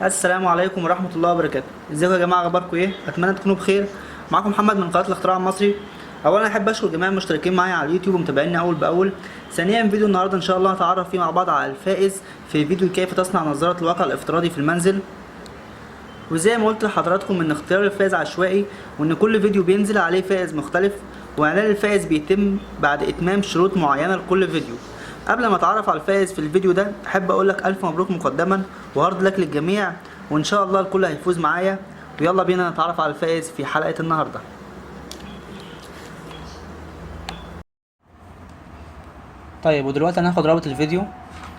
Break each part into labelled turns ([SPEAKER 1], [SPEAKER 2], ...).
[SPEAKER 1] السلام عليكم ورحمة الله وبركاته. ازيكم يا جماعة، اخباركم ايه؟ اتمنى تكونوا بخير. معاكم محمد من قناة الاختراع المصري. اولا احب اشكر جميع المشتركين معايا على اليوتيوب ومتابعيني اول باول. ثانيا، فيديو النهارده ان شاء الله هنتعرف فيه مع بعض على الفائز في فيديو كيف تصنع نظارة الواقع الافتراضي في المنزل. وزي ما قلت لحضراتكم ان اختيار الفائز عشوائي، وان كل فيديو بينزل عليه فائز مختلف، واعلان الفائز بيتم بعد اتمام شروط معينة لكل فيديو. قبل ما اتعرف على الفائز في الفيديو ده، احب اقول لك الف مبروك مقدما وهارد لك للجميع، وان شاء الله الكل هيفوز معايا. ويلا بينا نتعرف على الفائز في حلقة النهاردة. طيب، ودلوقتي هناخد رابط الفيديو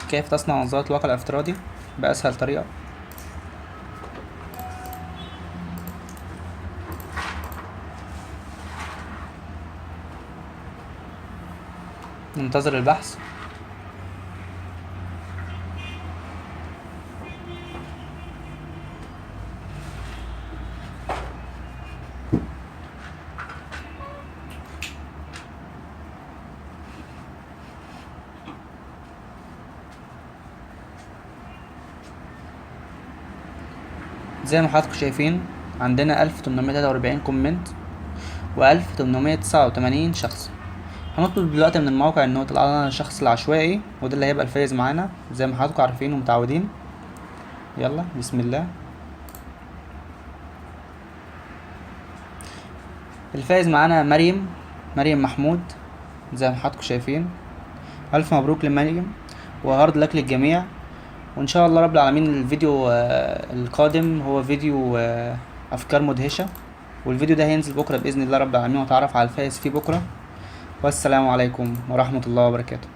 [SPEAKER 1] كيف تصنع نظارة الواقع الافتراضي بأسهل طريقة. ننتظر البحث. زي ما حضراتكم شايفين، عندنا 1843 كومنت و1889 شخص. هنطلب دلوقتي من الموقع ان هو يطلع لنا الشخص العشوائي، وده اللي هيبقى الفايز معانا زي ما حضراتكم عارفين ومتعودين. يلا بسم الله. الفايز معانا مريم محمود زي ما حضراتكم شايفين. الف مبروك لمريم وهارد لك للجميع. وان شاء الله رب العالمين الفيديو القادم هو فيديو افكار مدهشة، والفيديو ده هينزل بكرة باذن الله رب العالمين، وتعرف على الفائز فيه بكرة. والسلام عليكم ورحمة الله وبركاته.